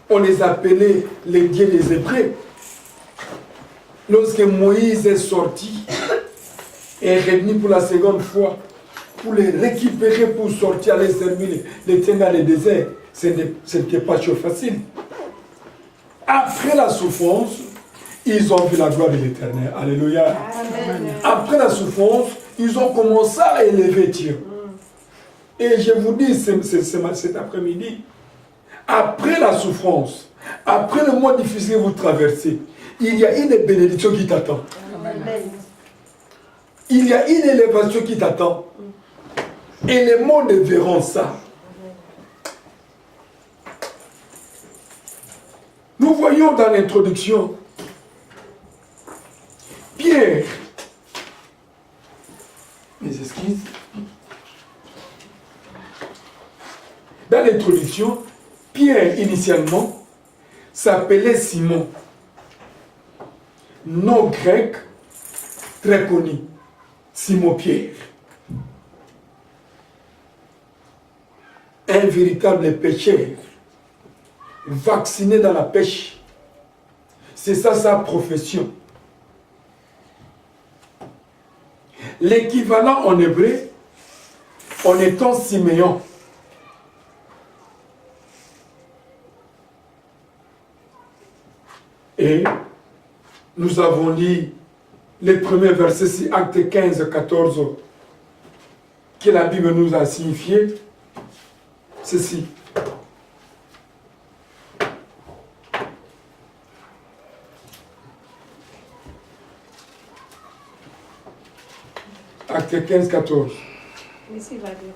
On les appelait les dieux des Hébreux. Lorsque Moïse est sorti et est revenu pour la seconde fois, pour les récupérer, pour sortir, les servir, les tenir dans le désert, ce n'était pas chose facile. Après la souffrance, ils ont vu la gloire de l'Éternel. Alléluia. Amen. Après la souffrance, ils ont commencé à élever Dieu. Et je vous dis cet après-midi, après la souffrance, après le mois difficile que vous traversez, il y a une bénédiction qui t'attend. Il y a une élévation qui t'attend. Et les mondes verront ça. Nous voyons dans l'introduction, Pierre, mes excuses, dans l'introduction, Pierre initialement s'appelait Simon, nom grec très connu, Simon-Pierre. Un véritable pêcheur, vacciné dans la pêche. C'est ça sa profession. L'équivalent en hébreu, en étant Siméon. Et nous avons lu les premiers versets, c'est Actes 15, 14, que la Bible nous a signifié ceci. Actes 15, 14. Ici va dire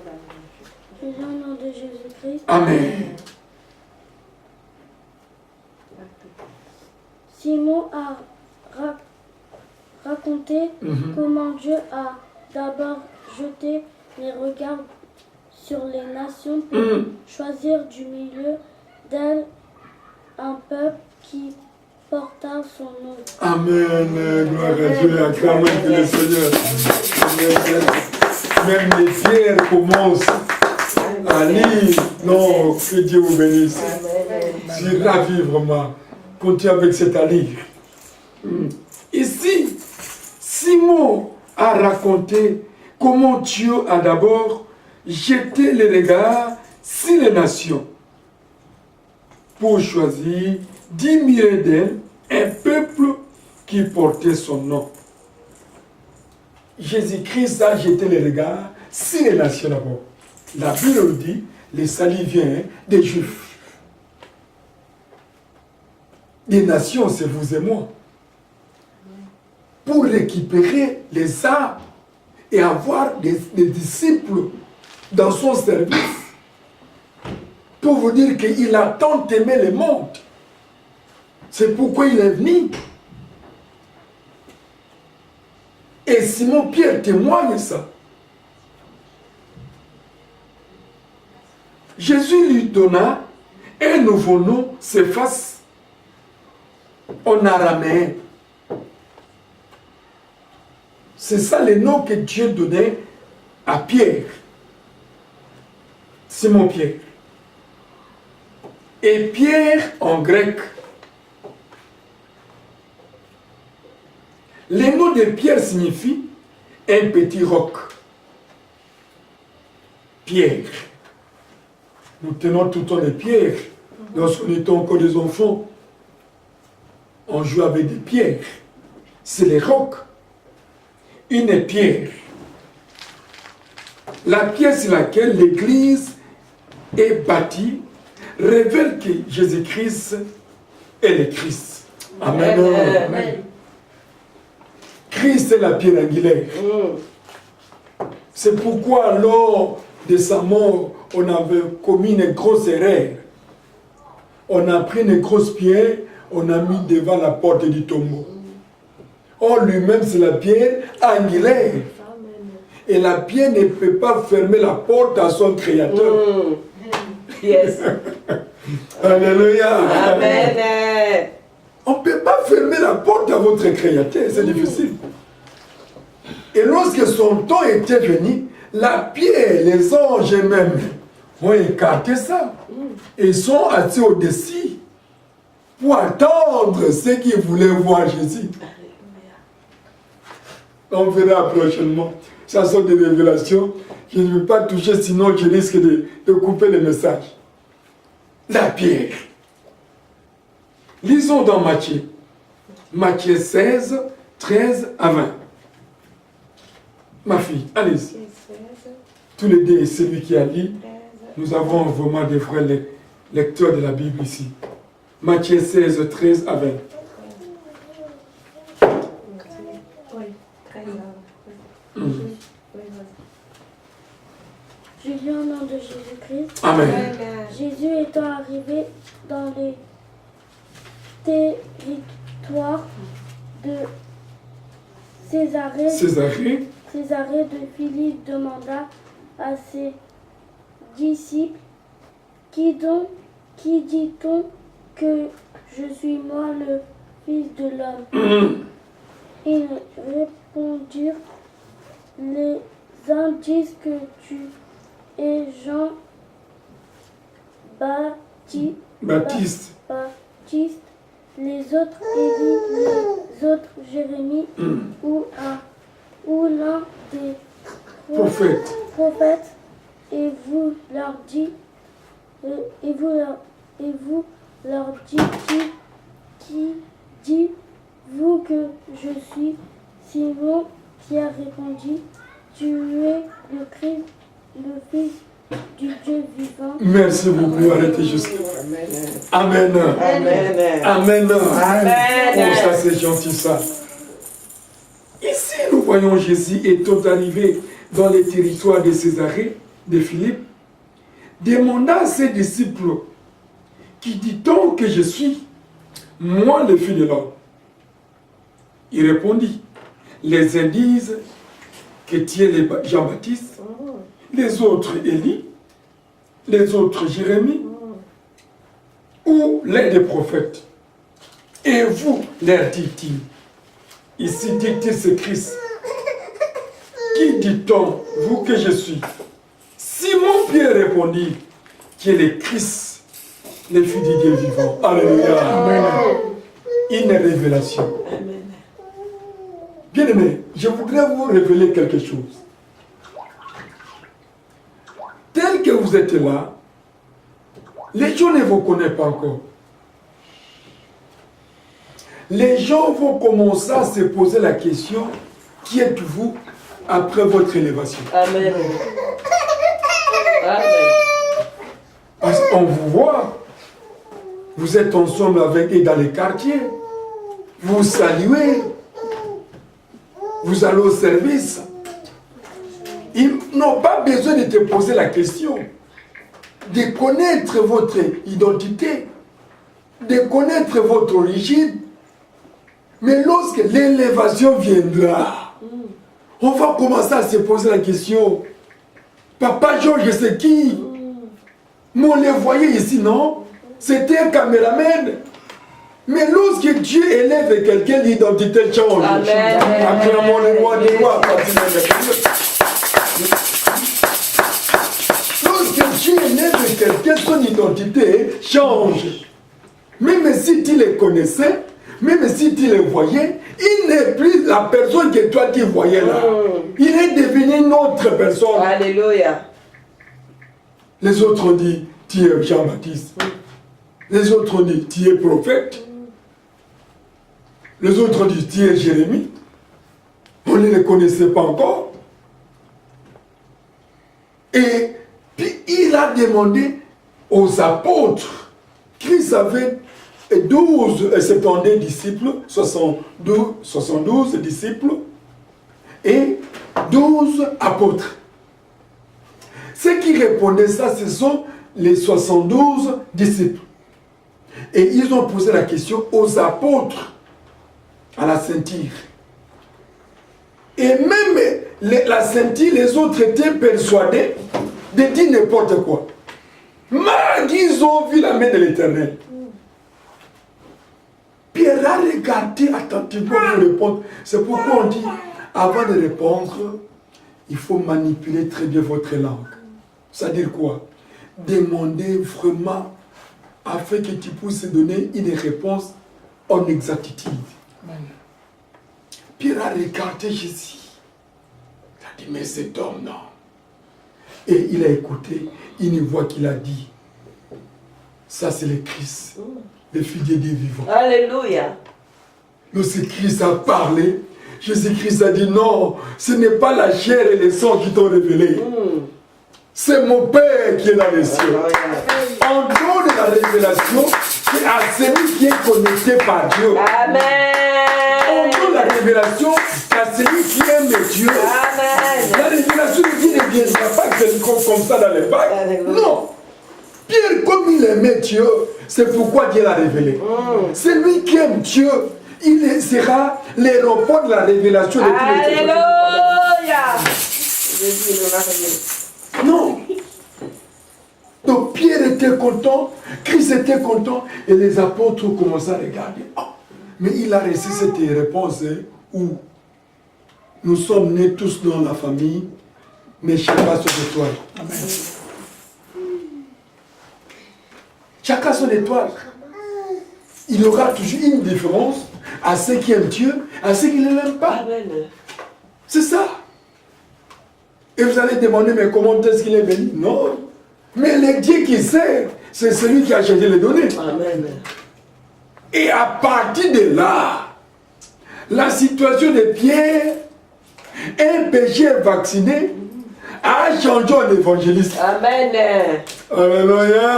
au nom de Jésus-Christ. Amen. Simon a raconté comment Dieu a d'abord jeté les regards sur les nations pour choisir du milieu d'elles un peuple qui porta son nom. Amen. Gloire à Dieu. Acclamons le Seigneur. Même les pierres commencent à lire. Non, que Dieu vous bénisse. Je suis ravi vraiment. Continuez avec cet alire. Ici, Simon a raconté comment Dieu a d'abord jeté les regards sur les nations pour choisir 10 000 d'elles, un peuple qui portait son nom. Jésus-Christ a jeté les regards sur les nations d'abord. La Bible nous dit, le salut vient des Juifs. Les nations, c'est vous et moi. Pour récupérer les âmes et avoir des disciples dans son service. Pour vous dire qu'il a tant aimé le monde. C'est pourquoi il est venu. Et Simon-Pierre témoigne ça. Jésus lui donna un nouveau nom, Céphas, en araméen. C'est ça le nom que Dieu donnait à Pierre. Simon-Pierre. Et Pierre en grec. Le nom de Pierre signifie un petit roc. Pierre. Nous tenons tout le temps les pierres. Lorsqu'on était encore des enfants, on jouait avec des pierres. C'est les rocs. Une pierre. La pierre sur laquelle l'Église est bâtie révèle que Jésus-Christ est le Christ. Amen. Amen. Christ est la pierre angulaire. C'est pourquoi lors de sa mort, on avait commis une grosse erreur. On a pris une grosse pierre, on a mis devant la porte du tombeau. Or, lui-même, c'est la pierre angulaire. Et la pierre ne peut pas fermer la porte à son créateur. Yes. Alléluia. Amen. On ne peut pas fermer la porte à votre créateur, c'est difficile. Et lorsque son temps était venu, la pierre, les anges eux-mêmes ont écarté ça. Et sont assis au-dessus pour attendre ceux qui voulaient voir Jésus. On verra prochainement. Ça sont des révélations. Je ne veux pas toucher, sinon je risque de couper le message. La pierre. Lisons dans Matthieu. Matthieu 16, 13 à 20. Ma fille, allez-y. Tous les deux, celui qui a lu, nous avons vraiment des vrais lecteurs de la Bible ici. Matthieu 16, 13 à 20. Je lis au nom de Jésus-Christ. Amen. Jésus étant arrivé dans les territoires de Césarée de Philippe demanda à ses disciples, qui dit-on que je suis moi le Fils de l'homme? Ils répondirent, les uns disent que tu es Jean Baptiste, les autres Élie, les autres Jérémie, ou l'un des prophètes. Et vous leur dites, qui dites-vous que je suis? Simon Pierre répondit, tu es le Christ, le Fils du Dieu vivant. Merci beaucoup, arrêtez juste. Amen. Amen. Amen. Oh, ça c'est gentil ça. Ici, nous voyons Jésus étant arrivé dans les territoires de Césarée, de Philippe, demanda à ses disciples, qui dit-on que je suis, moi le Fils de l'homme? Il répondit, les uns disent que tu es Jean-Baptiste, les autres Élie, les autres Jérémie, ou l'un des prophètes. Et vous, leur dit-il, ici dit-il c'est Christ. Qui dit-on, vous, que je suis? Simon Pierre répondit, qui est le Christ, le Fils du Dieu vivant. Alléluia. Amen. Une révélation. Bien-aimés, je voudrais vous révéler quelque chose. Tel que vous êtes là, les gens ne vous connaissent pas encore. Les gens vont commencer à se poser la question, qui êtes-vous après votre élévation? Amen. Amen. Parce qu'on vous voit, vous êtes ensemble avec eux dans les quartiers, vous saluez, vous allez au service. Ils n'ont pas besoin de te poser la question, de connaître votre identité, de connaître votre origine. Mais lorsque l'élévation viendra, on va commencer à se poser la question, Papa Georges, c'est qui? Mais on les voyait ici, non? C'était un caméraman. Mais lorsque Dieu élève quelqu'un, l'identité change. Amen. Acclamons le roi des rois. Lorsque Dieu élève quelqu'un, son identité change. Même si tu les connaissais, même si tu les voyais, il n'est plus la personne que toi tu voyais là. Il est devenu une autre personne. Alléluia. Les autres ont dit, tu es Jean-Baptiste. Les autres ont dit, tu es prophète. Les autres ont dit, tu es Jérémie. On ne les connaissait pas encore. Et puis il a demandé aux apôtres. Christ avait 72 disciples, 72 disciples et 12 apôtres. Ceux qui répondaient ça, ce sont les 72 disciples. Et ils ont posé la question aux apôtres à la ceinture. Et même la ceinture, les autres étaient persuadés de dire n'importe quoi. Mais ils ont vu la main de l'Éternel. Pierre a regardé attentivement pour répondre. C'est pourquoi on dit, avant de répondre, il faut manipuler très bien votre langue. C'est-à-dire quoi? Demandez vraiment afin que tu puisses donner une réponse en exactitude. Amen. Pierre a regardé Jésus. Il a dit, mais cet homme, non. Et il a écouté une voix qu'il a dit, ça c'est le Christ, le Fils de Dieu vivant. Alléluia. Lorsque Christ a parlé, Jésus-Christ a dit, non, ce n'est pas la chair et le sang qui t'ont révélé. C'est mon Père qui est dans les cieux. On donne la révélation à celui qui est connecté par Dieu. Amen. On donne la révélation à celui qui aime Dieu. Amen. La révélation de Dieu ne viendra pas comme ça dans les bacs. Non. Pierre, comme il aimait Dieu, c'est pourquoi Dieu l'a révélé. Celui qui aime Dieu, il sera l'aéroport de la révélation de Dieu. Alléluia. Non. Donc Pierre était content, Christ était content, et les apôtres ont commencé à regarder. Oh, mais il a reçu cette réponse où nous sommes nés tous dans la famille, mais chacun son étoile. Amen. Chacun son étoile. Il y aura toujours une différence à ceux qui aiment Dieu, à ceux qui ne l'aiment pas. Amen. C'est ça. Et vous allez demander, mais comment est-ce qu'il est béni? Non. Mais le Dieu qui sait, c'est celui qui a changé les données. Amen. Et à partir de là, la situation de Pierre, un péché vacciné, a changé en évangéliste. Amen. Alléluia.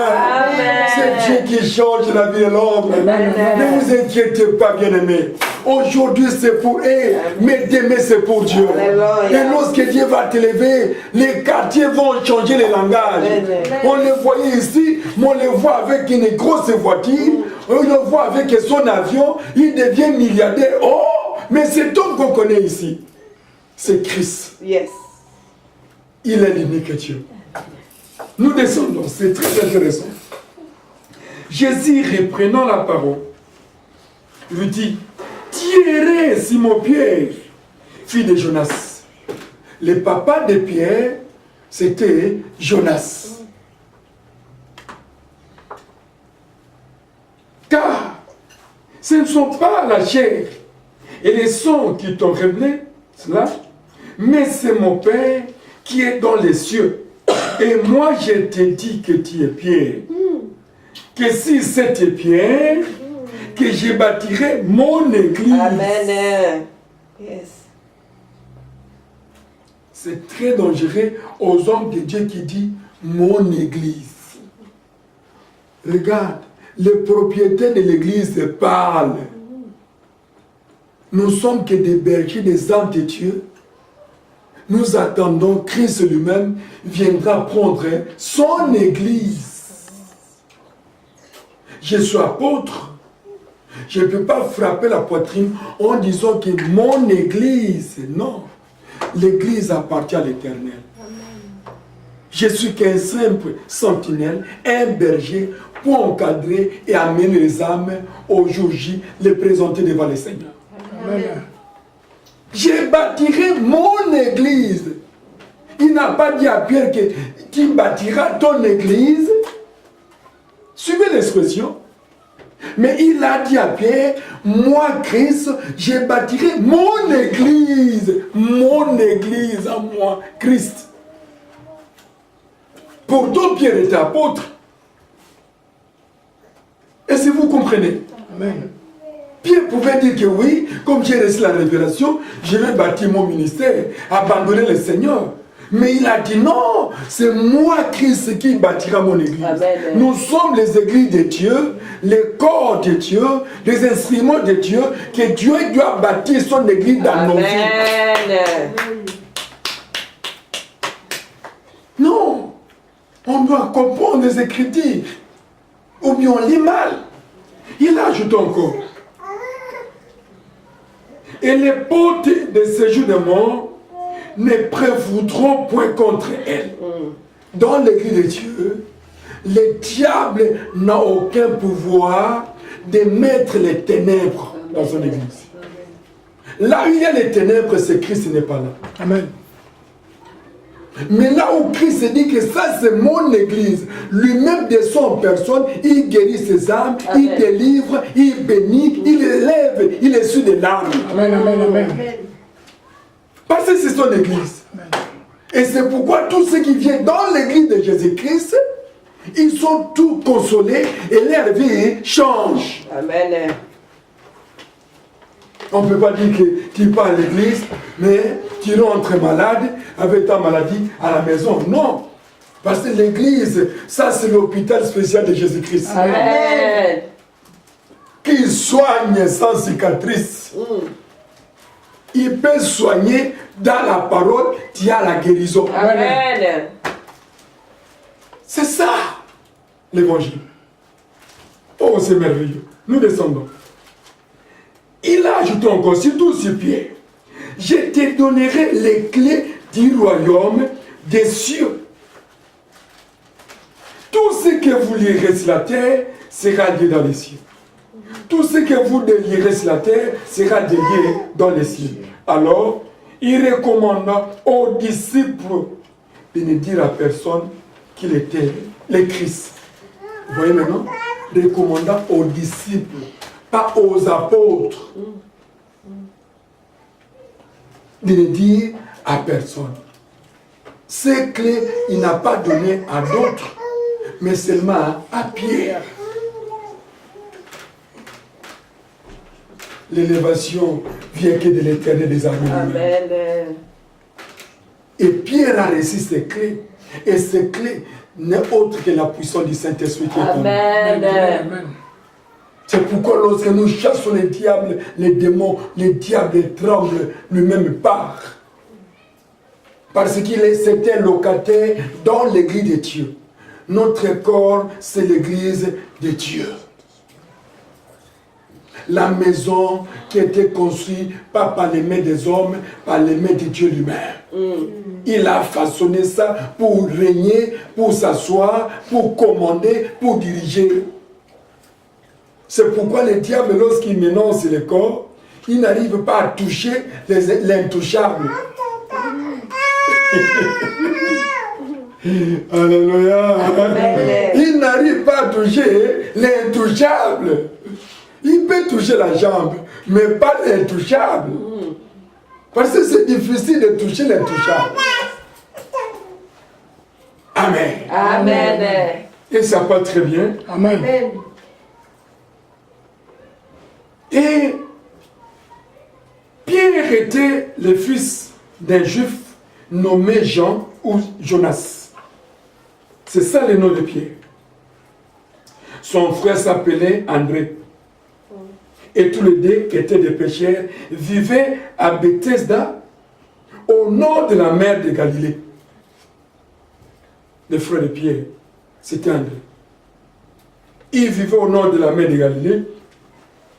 Amen. C'est Dieu qui change la vie de l'homme. Ne vous inquiétez pas, bien-aimés. Aujourd'hui c'est pour eux, mais demain c'est pour Dieu. Alléluia. Et lorsque Dieu va te lever, les quartiers vont changer les langages. Amen. On les voyait ici, mais on les voit avec une grosse voiture, on le voit avec son avion, il devient milliardaire. Oh, mais cet homme qu'on connaît ici, c'est Christ. Yes. Il est l'unique Dieu. Nous descendons, c'est très intéressant. Jésus, reprenant la parole, lui dit, Thierry, Simon-Pierre, fils de Jonas. Le papa de Pierre, c'était Jonas. Car ce ne sont pas la chair et les sons qui t'ont révélé cela, mais c'est mon Père qui est dans les cieux. Et moi, je te dis que tu es Pierre. Que si c'était Pierre, que je bâtirai mon église. Amen. Yes. C'est très dangereux aux hommes de Dieu qui disent mon église. Regarde, le propriétaire de l'église parle. Nous sommes que des bergers des âmes de Dieu. Nous attendons Christ lui-même viendra prendre son église. Je suis apôtre. Je ne peux pas frapper la poitrine en disant que mon église, non. L'église appartient à l'Éternel. Je suis qu'un simple sentinelle, un berger pour encadrer et amener les âmes au jour J, les présenter devant le Seigneur. Amen. Je bâtirai mon église. Il n'a pas dit à Pierre que tu bâtiras ton église. Suivez l'expression. Mais il a dit à Pierre, moi Christ, je bâtirai mon église. Mon église à moi, Christ. Pourtant Pierre était apôtre. Est-ce que vous comprenez? Amen. Pierre pouvait dire que oui, comme j'ai reçu la révélation, je vais bâtir mon ministère, abandonner le Seigneur. Mais il a dit non, c'est moi Christ qui bâtira mon église. Amen. Nous sommes les églises de Dieu, les corps de Dieu, les instruments de Dieu, que Dieu doit bâtir son église dans nos vies. Non, on doit comprendre les Écritures, ou bien on lit mal. Il ajoute encore. Et les portes de séjour de mort ne prévaudront point contre elle. Dans l'église de Dieu, le diable n'a aucun pouvoir de mettre les ténèbres dans son église. Là où il y a les ténèbres, c'est Christ n'est pas là. Amen. Mais là où Christ dit que ça c'est mon église, lui-même de son personne, il guérit ses âmes, il délivre, il bénit, il élève, il essuie des larmes. Amen, amen, amen. Parce que c'est son église. Et c'est pourquoi tous ceux qui viennent dans l'église de Jésus-Christ, ils sont tous consolés et leur vie change. Amen. On ne peut pas dire que tu pars à l'église, mais tu rentres malade avec ta maladie à la maison. Non. Parce que l'église, ça c'est l'hôpital spécial de Jésus-Christ. Amen. Qui soigne sans cicatrice. Il peut soigner dans la parole, tu as la guérison. Amen. C'est ça, l'évangile. Oh, c'est merveilleux. Nous descendons. Il a ajouté encore, surtout sur Pierre, je te donnerai les clés du royaume des cieux. Tout ce que vous lirez sur la terre sera lié dans les cieux. Tout ce que vous délierez sur la terre sera délié dans les cieux. Alors, il recommanda aux disciples de ne dire à personne qu'il était le Christ. Vous voyez maintenant? Recommanda aux disciples, pas aux apôtres, de ne dire à personne. Ces clés, il n'a pas donné à d'autres, mais seulement à Pierre. L'élévation vient que de l'Éternel des armées. Amen. Et Pierre a reçu ces clés. Et ces clés n'est autre que la puissance du Saint-Esprit qui est en nous. Amen. C'est pourquoi lorsque nous chassons les diables, les démons, les diables tremblent, lui-même part. Parce qu'il est certain locataire dans l'église de Dieu. Notre corps, c'est l'église de Dieu. La maison qui a été construite pas par les mains des hommes, par les mains de Dieu lui-même. Il a façonné ça pour régner, pour s'asseoir, pour commander, pour diriger. C'est pourquoi le diable, lorsqu'il ménonce le corps, il n'arrive pas à toucher l'intouchable. Alléluia. Il n'arrive pas à toucher l'intouchable. Il peut toucher la jambe, mais pas l'intouchable. Parce que c'est difficile de toucher l'intouchable. Amen. Amen. Et ça part très bien. Amen. Et Pierre était le fils d'un juif nommé Jean ou Jonas. C'est ça le nom de Pierre. Son frère s'appelait André. Et tous les deux étaient des pécheurs, vivaient à Bethesda, au nord de la mer de Galilée. Le frère de Pierre, c'était André. Ils vivaient au nord de la mer de Galilée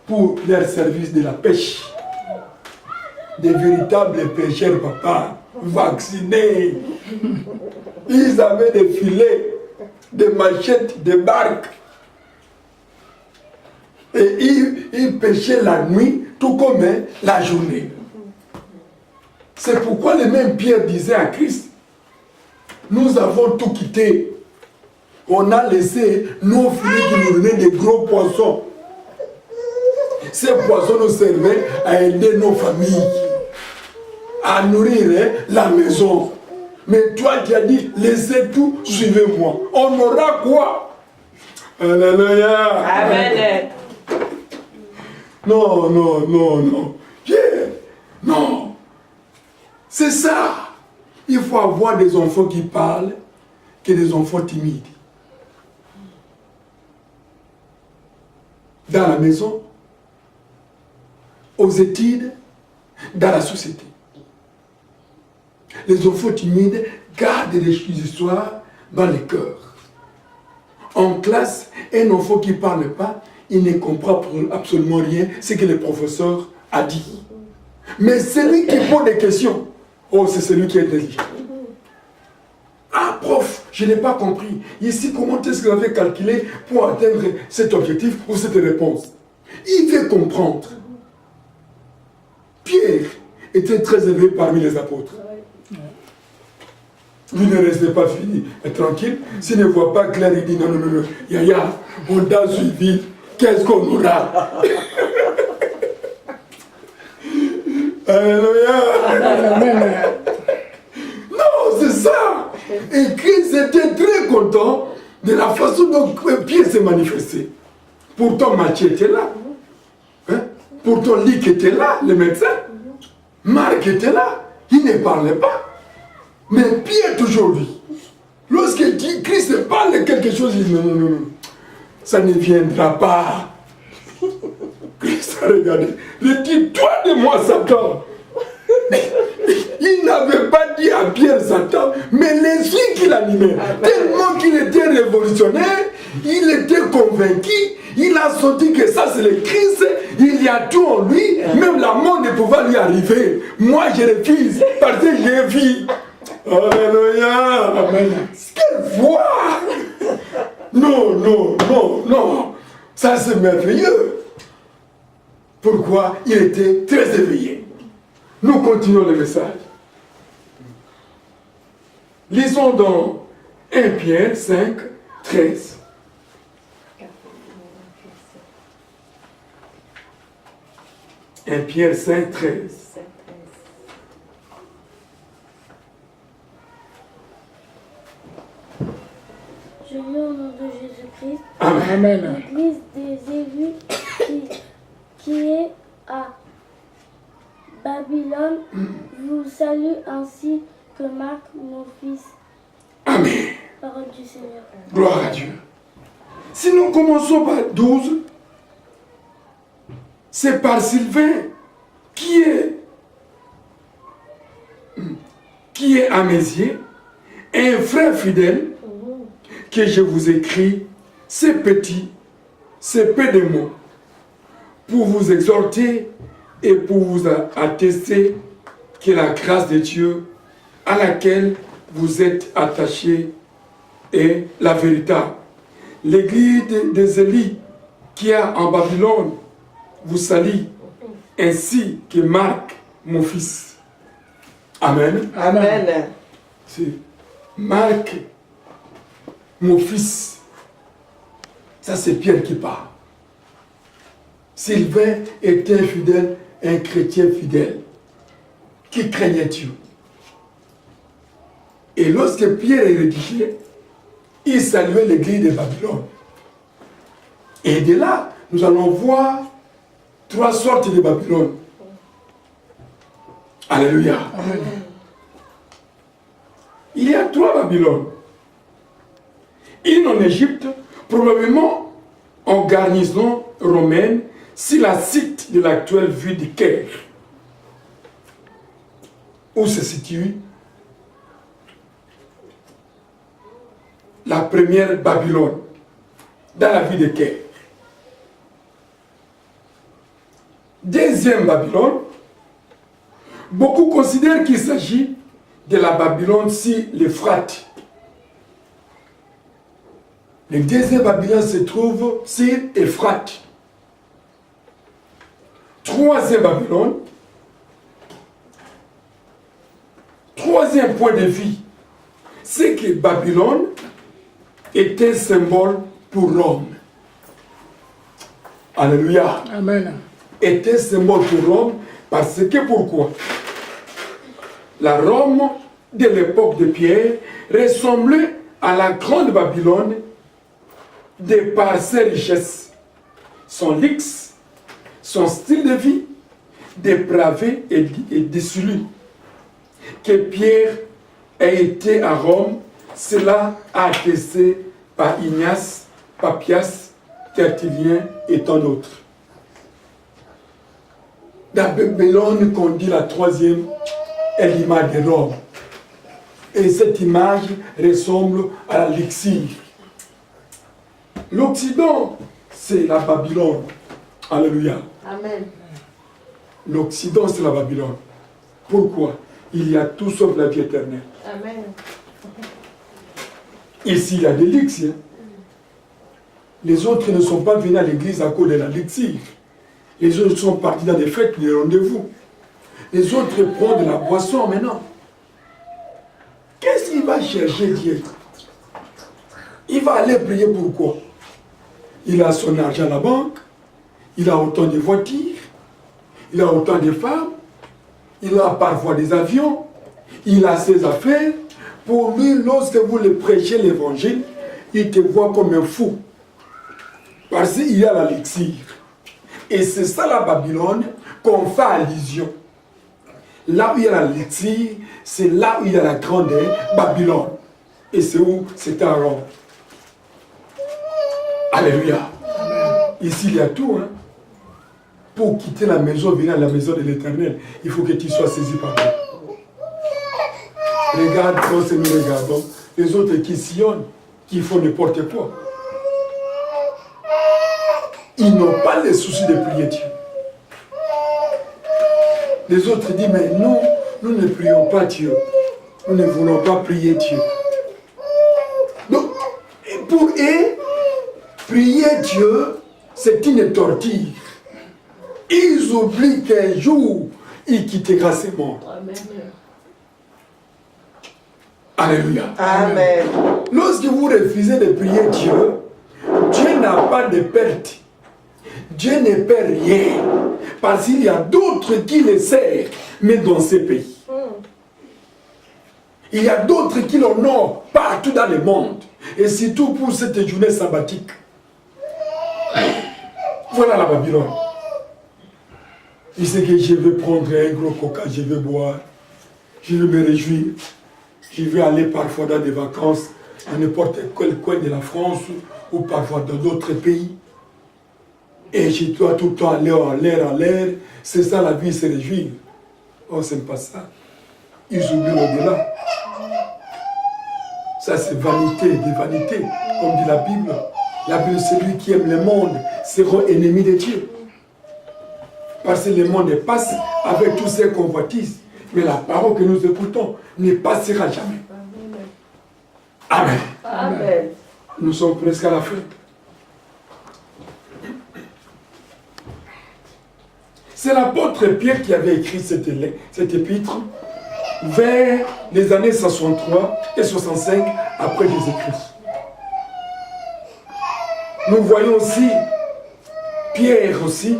pour leur service de la pêche. Des véritables pêcheurs, papa, vaccinés. Ils avaient des filets, des machettes, des barques. Et ils pêchaient la nuit, tout comme la journée. C'est pourquoi le même Pierre disait à Christ, nous avons tout quitté. On a laissé nos filets qui nous donnaient des gros poissons. Ces poissons nous servaient à aider nos familles, à nourrir la maison. Mais toi qui as dit, laissez tout, suivez-moi. On aura quoi? Alléluia. Amen. Non, non, non, non. Yeah. Non. C'est ça. Il faut avoir des enfants qui parlent que des enfants timides. Dans la maison, aux études, dans la société. Les enfants timides gardent des histoires dans les cœurs. En classe, un enfant qui ne parle pas, il ne comprend absolument rien ce que le professeur a dit. Mais celui qui pose des questions, oh, c'est celui qui est intelligent. Ah, prof, je n'ai pas compris. Ici, comment est-ce que vous avez calculé pour atteindre cet objectif ou cette réponse? Il veut comprendre. Pierre était très élevé parmi les apôtres. Lui ne restait pas fini, tranquille. S'il ne voit pas clair, il dit non, non, non, non. Yaya, on t'a suivi. Qu'est-ce qu'on aura? Alléluia. Non, c'est ça. Et Christ était très content de la façon dont Pierre s'est manifesté. Pourtant, Matthieu était là. Hein? Pourtant, Luc était là, le médecin. Marc était là. Il ne parlait pas. Mais Pierre, toujours lui. Lorsque Christ parle de quelque chose, il dit non, non, non, non. Ça ne viendra pas. Christ a regardé. Il dit, toi de moi, Satan. Il n'avait pas dit à Pierre Satan, mais l'esprit qui l'animait, tellement qu'il était révolutionnaire, il était convaincu, il a senti que ça c'est le Christ, il y a tout en lui, même la mort ne pouvait lui arriver. Moi je le fils, parce que j'ai vu. Alléluia. Amen. Quelle voix! Non, non, non, non. Ça c'est merveilleux. Pourquoi? Il était très éveillé. Nous continuons le message. Lisons dans 1 Pierre 5, 13. Pierre 5, 13. Je lis au nom de Jésus-Christ. Amen. L'église des élus qui est à Babylone vous salue ainsi que Marc, mon fils. Amen. Parole du Seigneur. Gloire à Dieu. Si nous commençons par 12, c'est par Sylvain qui est à mes yeux, un frère fidèle que je vous écris ces peu de mots pour vous exhorter et pour vous attester que la grâce de Dieu à laquelle vous êtes attachés est la véritable. L'église des Élis qui est en Babylone vous salue, ainsi que Marc, mon fils. Amen. Amen. C'est Marc, mon fils. Ça, c'est Pierre qui parle. Sylvain était un fidèle, un chrétien fidèle, qui craignait Dieu. Et lorsque Pierre est rédigé, il saluait l'église de Babylone. Et de là, nous allons voir 3 sortes de Babylone. Alléluia. Amen. Il y a 3 Babylones. Une en Égypte, probablement en garnison romaine, sur la site de l'actuelle ville de Caire, où se situe la première Babylone, dans la ville de Caire. Deuxième Babylone, beaucoup considèrent qu'il s'agit de la Babylone sur l'Euphrate. Le deuxième Babylone se trouve sur l'Euphrate. Troisième Babylone, troisième point de vue, c'est que Babylone est un symbole pour Rome. Alléluia. Amen. Est un symbole pour Rome parce que pourquoi? La Rome de l'époque de Pierre ressemblait à la grande Babylone de par ses richesses, son luxe, son style de vie dépravé et dissolu. Que Pierre ait été à Rome, cela a attesté par Ignace, Papias, Tertullien et tant d'autres. La Babylone qu'on dit la troisième est l'image de Rome. Et cette image ressemble à la l'élixir. L'Occident, c'est la Babylone. Alléluia. Amen. L'Occident, c'est la Babylone. Pourquoi? Il y a tout sauf la vie éternelle. Amen. Ici, il y a des luxes. Les autres ne sont pas venus à l'église à cause de la luxure. Les autres sont partis dans des fêtes, des rendez-vous. Les autres prennent de la boisson maintenant. Qu'est-ce qui va chercher Dieu. Il va aller prier pourquoi? Il a son argent à la banque, il a autant de voitures, il a autant de femmes, il a parfois des avions, il a ses affaires. Pour lui, lorsque vous le prêchez l'évangile, il te voit comme un fou. Parce qu'il y a la l'élixir. Et c'est ça la Babylone qu'on fait allusion. Là où il y a la l'élixir, c'est là où il y a la grande Babylone. Et c'est où? C'est à Rome. Alléluia. Ici, il y a tout. Hein. Pour quitter la maison, venir à la maison de l'Éternel, il faut que tu sois saisi par Dieu. Regarde, lorsque nous regardons les autres qui sillonnent, qui font n'importe quoi. Ils n'ont pas le souci de prier Dieu. Les autres disent, mais nous ne prions pas Dieu. Nous ne voulons pas prier Dieu. Donc, pour eux, prier Dieu, c'est une torture. Ils oublient qu'un jour, il quittera ce monde. Amen. Alléluia. Amen. Lorsque vous refusez de prier Dieu, Dieu n'a pas de perte. Dieu ne perd rien. Parce qu'il y a d'autres qui le servent, mais dans ces pays. Il y a d'autres qui l'honorent partout dans le monde. Et surtout pour cette journée sabbatique. Voilà la Babylone. Il sait que je vais prendre un gros coca, je vais boire. Je vais me réjouir. Je vais aller parfois dans des vacances à n'importe quel coin de la France ou parfois dans d'autres pays. Et je dois tout le temps aller en l'air. C'est ça la vie, c'est réjouir. Oh, c'est pas ça. Ils oublient au-delà. Ça, c'est vanité, des vanités, comme dit la Bible. La Bible, celui qui aime le monde sera ennemi de Dieu. Parce que le monde passe avec tous ses convoitises. Mais la parole que nous écoutons ne passera jamais. Amen. Amen. Nous sommes presque à la fin. C'est l'apôtre Pierre qui avait écrit cette épître vers les années 63 et 65 après Jésus-Christ. Nous voyons aussi, Pierre aussi,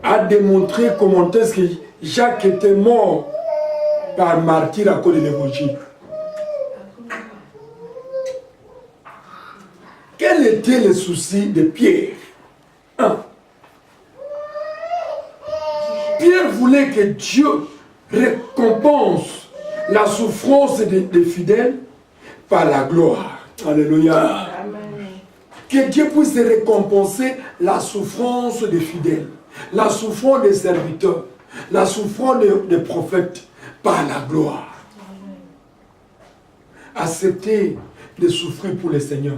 a démontré comment est-ce que Jacques était mort par martyr à cause de l'évangile. Quel était le souci de Pierre? 1. Pierre voulait que Dieu récompense la souffrance des fidèles par la gloire. Alléluia. Amen. Que Dieu puisse récompenser la souffrance des fidèles, la souffrance des serviteurs, la souffrance des prophètes par la gloire. Accepter de souffrir pour le Seigneur.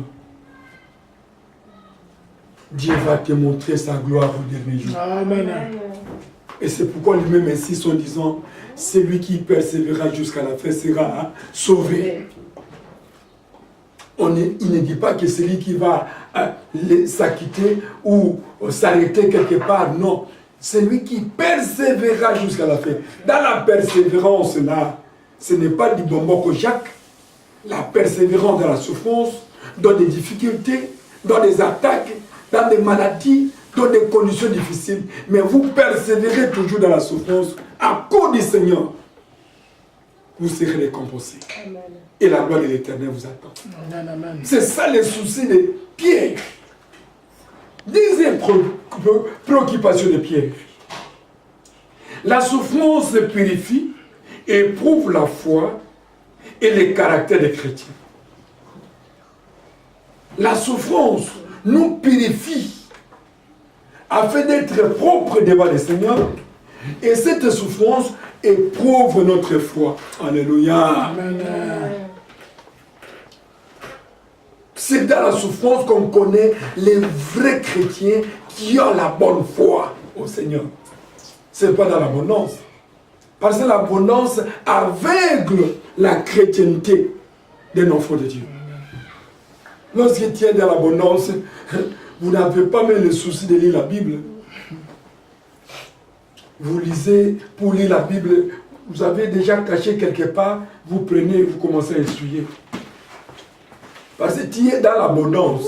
Dieu va te montrer sa gloire au dernier jour. Amen. Et c'est pourquoi lui-même insiste en disant, celui qui persévérera jusqu'à la fin sera sauvé. Il ne dit pas que celui qui va s'acquitter ou s'arrêter quelque part, non. Celui qui persévérera jusqu'à la fin. Dans la persévérance là, ce n'est pas du bonbon que Jacques. La persévérance dans la souffrance, dans des difficultés, dans des attaques, dans des maladies, dans des conditions difficiles. Mais vous persévérez toujours dans la souffrance à cause du Seigneur. Vous serez récompensés. Amen. Et la gloire de l'Éternel vous attend. C'est ça le souci de Pierre. Deuxième préoccupation de Pierre. La souffrance purifie et prouve la foi et le caractère des chrétiens. La souffrance nous purifie afin d'être propres devant le Seigneur. Et cette souffrance éprouve notre foi. Alléluia. Amen. C'est dans la souffrance qu'on connaît les vrais chrétiens qui ont la bonne foi au Seigneur. Ce n'est pas dans l'abondance. Parce que l'abondance aveugle la chrétienté d'un enfant de Dieu. Lorsque tu es dans l'abondance, vous n'avez pas même le souci de lire la Bible. Vous lisez, pour lire la Bible, vous avez déjà caché quelque part, vous prenez et vous commencez à essuyer. Parce que tu es dans l'abondance.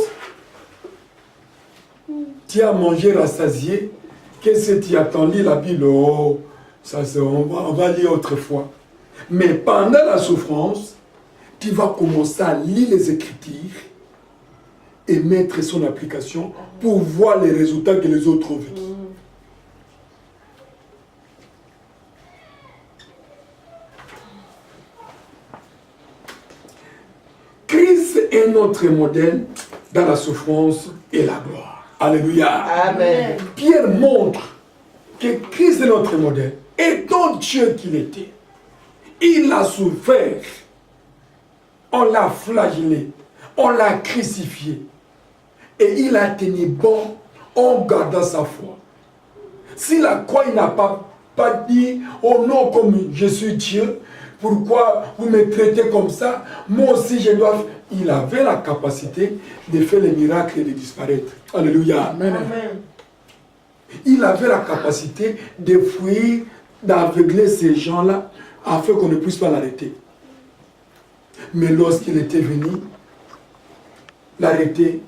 Tu as mangé rassasié. Qu'est-ce que tu attends? Lire la Bible, oh, ça, on va lire autrefois. Mais pendant la souffrance, tu vas commencer à lire les Écritures et mettre son application pour voir les résultats que les autres ont vus. Christ est notre modèle dans la souffrance et la gloire. Alléluia. Amen. Pierre montre que Christ est notre modèle. Étant Dieu qu'il était, il a souffert. On l'a flagellé, on l'a crucifié. Et il a tenu bon en gardant sa foi. Si la croix, il n'a pas dit, oh non, comme je suis Dieu, pourquoi vous me traitez comme ça? Moi aussi, je dois... Il avait la capacité de faire les miracles et de disparaître. Alléluia. Amen. Il avait la capacité de fuir, d'aveugler ces gens-là, afin qu'on ne puisse pas l'arrêter. Mais lorsqu'il était venu, l'arrêter,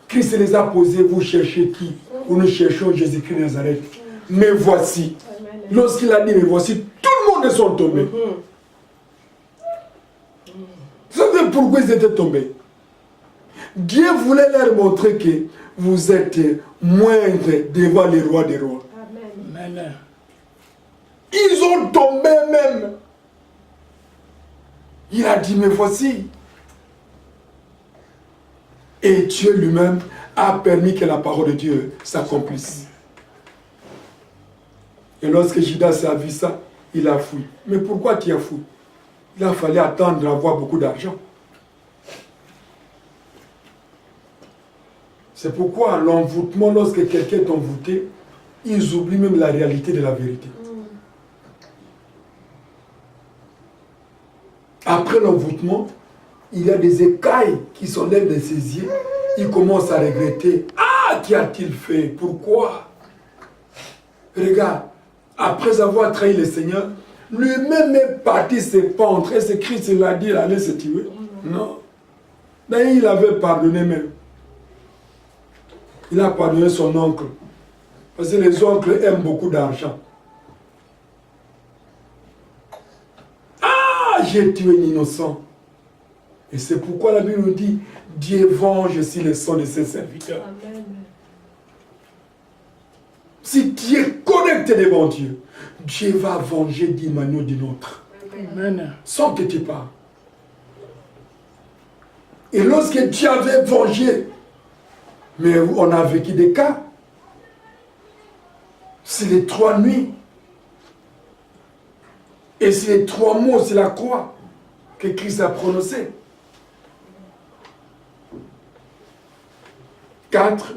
Christ les a posés, vous cherchez qui? Nous cherchons Jésus-Christ de Nazareth. Mais voici, lorsqu'il a dit, mais voici, tout le monde sont tombés. Vous savez pourquoi ils étaient tombés? Dieu voulait leur montrer que vous êtes moindres devant les rois des rois. Amen. Ils ont tombé même. Il a dit, mais voici. Et Dieu lui-même a permis que la parole de Dieu s'accomplisse. Et lorsque Judas a vu ça, il a fui. Mais pourquoi tu as fui? Il a fallu attendre d'avoir beaucoup d'argent. C'est pourquoi l'envoûtement, lorsque quelqu'un est envoûté, ils oublient même la réalité de la vérité. Après l'envoûtement, il y a des écailles qui s'enlèvent de ses yeux. Il commence à regretter. Ah, qu'y-a-t-il fait? Pourquoi? Regarde, après avoir trahi le Seigneur, lui-même est parti se pendre. Et c'est Christ qui l'a dit, il allait se tuer. Non. Mais il avait pardonné même. Il a pardonné son oncle. Parce que les oncles aiment beaucoup d'argent. Ah, j'ai tué un innocent. Et c'est pourquoi la Bible nous dit, Dieu venge aussi le sang de ses serviteurs. Amen. Si tu es connecté devant Dieu, Dieu va venger d'une manière ou d'une autre. Amen. Sans que tu parles. Et lorsque Dieu avait vengé, mais on a vécu des cas, c'est les 3 nuits. Et c'est les 3 mots, c'est la croix que Christ a prononcé. 4.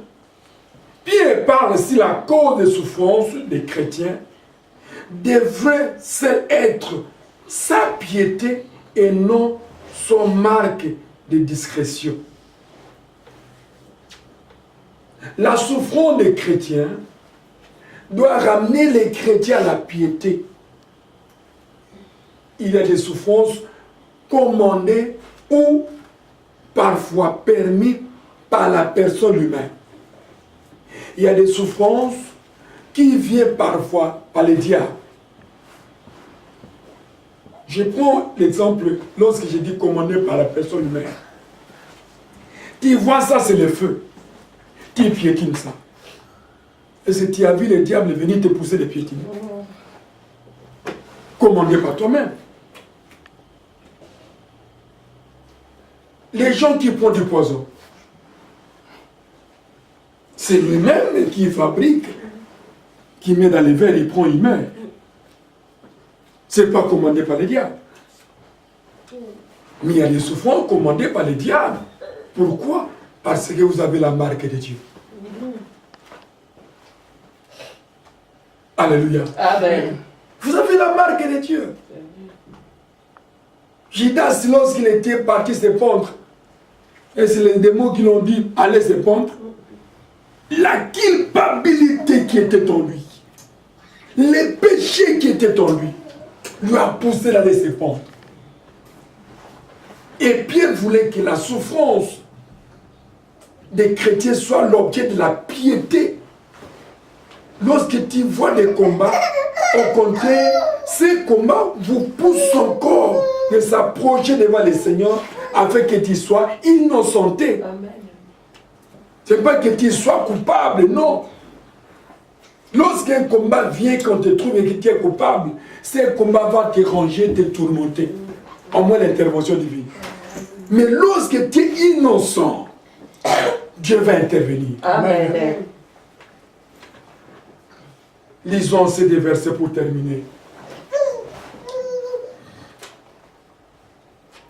Pierre parle si la cause des souffrances des chrétiens devrait être sa piété et non son marque de discrétion. La souffrance des chrétiens doit ramener les chrétiens à la piété. Il y a des souffrances commandées ou parfois permises par la personne humaine. Il y a des souffrances qui viennent parfois par le diable. Je prends l'exemple lorsque je dis commandé par la personne humaine. Tu vois ça, c'est le feu. Tu piétines ça. Est-ce que tu as vu le diable venir te pousser des piétines? Commandé par toi-même. Les gens qui prennent du poison, c'est lui-même qui fabrique, qui met dans les verres, il prend, il met. Ce n'est pas commandé par le diable. Mais il y a des souffrances commandées par le diable. Pourquoi? Parce que vous avez la marque de Dieu. Alléluia. Amen. Vous avez la marque de Dieu. Judas, lorsqu'il était parti se pendre, et c'est les démons qui l'ont dit, allez se pendre, la culpabilité qui était en lui, les péchés qui étaient en lui, lui a poussé à laisser pendre. Et Pierre voulait que la souffrance des chrétiens soit l'objet de la piété. Lorsque tu vois des combats, au contraire, ces combats vous poussent encore de s'approcher devant le Seigneur afin que tu sois innocenté. Ce n'est pas que tu sois coupable, non. Lorsqu'un combat vient quand tu trouves que tu es coupable, ce combat va te ranger, te tourmenter. Au moins l'intervention divine. Mais lorsque tu es innocent, Dieu va intervenir. Amen. Lisons ces deux versets pour terminer.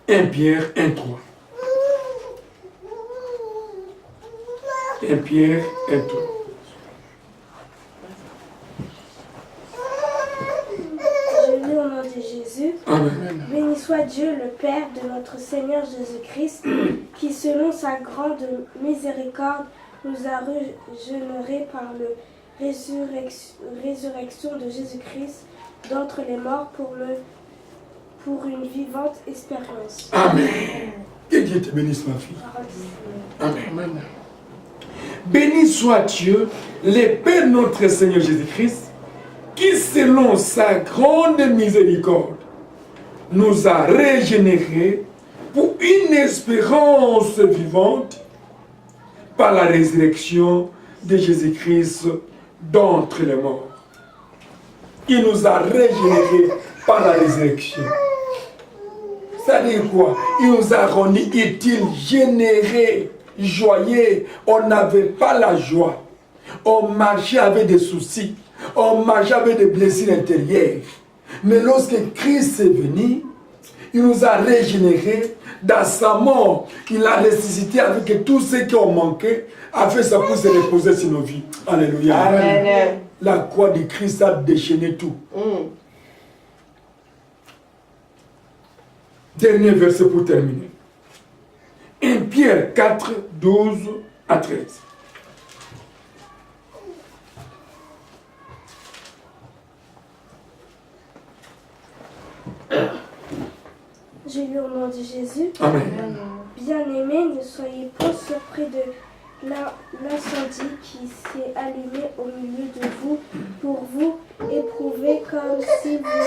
1 Pierre 1, 3. 1 Pierre 1, 3. Je lis au nom de Jésus. Amen. Béni soit Dieu, le Père de notre Seigneur Jésus-Christ, qui selon sa grande miséricorde nous a régénérés par la résurrection de Jésus-Christ d'entre les morts pour une vivante espérance. Amen. Que Dieu te bénisse, ma fille. Amen. Amen. Béni soit Dieu, le Père de notre Seigneur Jésus-Christ, qui selon sa grande miséricorde nous a régénérés pour une espérance vivante par la résurrection de Jésus-Christ d'entre les morts. Il nous a régénérés par la résurrection. Ça veut dire quoi? Il nous a rendus utiles, générés, joyeux. On n'avait pas la joie. On marchait avec des soucis. On marchait avec des blessures intérieures. Mais lorsque Christ est venu, il nous a régénérés. Dans sa mort, il a ressuscité avec tous ceux qui ont manqué, afin ça puisse se reposer sur nos vies. Alléluia. Amen. La croix de Christ a déchaîné tout. Dernier verset pour terminer. 1 Pierre 4, 12 à 13. Je lis au nom de Jésus. Amen. Bien-aimés, ne soyez pas surpris de l'incendie qui s'est allumé au milieu de vous pour vous éprouver comme si vous